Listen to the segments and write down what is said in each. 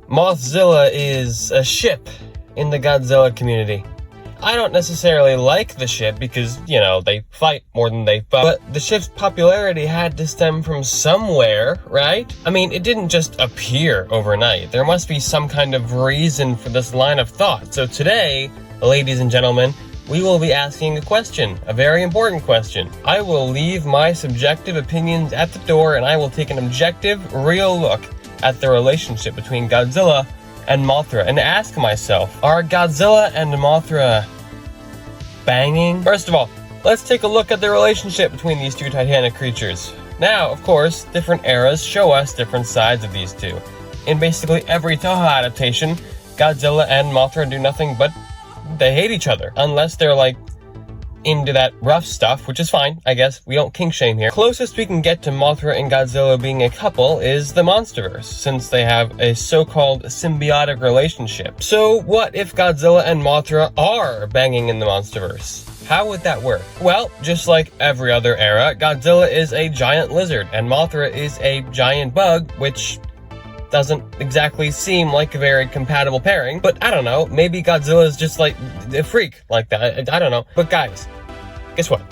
Mothzilla is a ship in the Godzilla community. I don't necessarily like the ship because, you know, they fight more than they fuck, but the ship's popularity had to stem from somewhere, right? I mean, it didn't just appear overnight. There must be some kind of reason for this line of thought. So today, ladies and gentlemen, we will be asking a question, a very important question. I will leave my subjective opinions at the door and I will take an objective, real look at the relationship between Godzilla and Mothra and ask myself, are Godzilla and Mothra banging? First of all, let's take a look at the relationship between these two titanic creatures. Now, of course, different eras show us different sides of these two. In basically every Toho adaptation, Godzilla and Mothra do nothing but they hate each other, unless they're like into that rough stuff, which is fine, I guess. We don't kink shame here. Closest we can get to Mothra and Godzilla being a couple is the Monsterverse, since they have a so-called symbiotic relationship. So what if Godzilla and Mothra are banging in the Monsterverse? How would that work? Well, just like every other era, Godzilla is a giant lizard, and Mothra is a giant bug, which doesn't exactly seem like a very compatible pairing, but I don't know, maybe Godzilla is just like a freak like that, I don't know. But guys, guess what?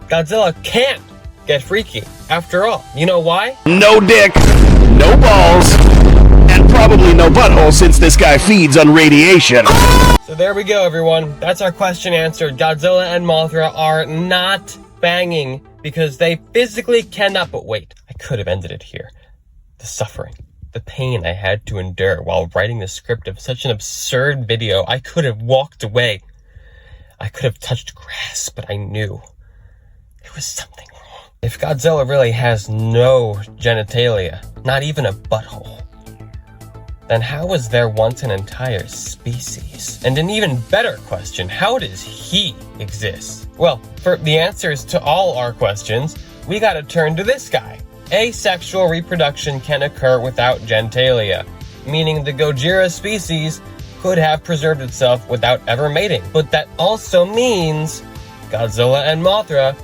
Godzilla can't get freaky, after all. You know why? No dick, no balls, and probably no butthole since this guy feeds on radiation. So there we go, everyone. That's our question answered. Godzilla and Mothra are not banging because they physically cannot, but wait, I could have ended it here. The suffering. The pain I had to endure while writing the script of such an absurd video. I could have walked away. I could have touched grass, but I knew there was something wrong. If Godzilla really has no genitalia, not even a butthole, then how was there once an entire species? And an even better question, how does he exist? Well, for the answers to all our questions, we gotta turn to this guy. Asexual reproduction can occur without genitalia, meaning the Gojira species could have preserved itself without ever mating. But that also means Godzilla and Mothra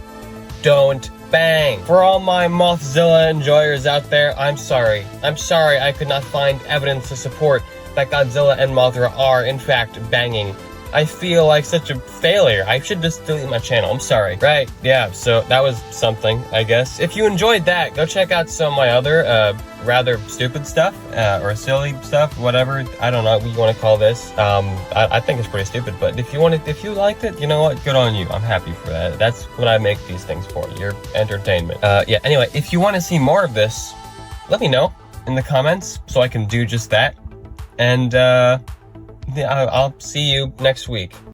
don't bang. For all my Mothzilla enjoyers out there, I'm sorry. I'm sorry I could not find evidence to support that Godzilla and Mothra are, in fact, banging. I feel like such a failure. I should just delete my channel. I'm sorry. Right, yeah, so that was something, I guess. If you enjoyed that, go check out some of my other rather stupid stuff, or silly stuff, whatever. I don't know what you want to call this. I think it's pretty stupid, but if you liked it, you know what? Good on you. I'm happy for that. That's what I make these things for, your entertainment. Yeah, anyway, if you want to see more of this, let me know in the comments so I can do just that. And, yeah, I'll see you next week.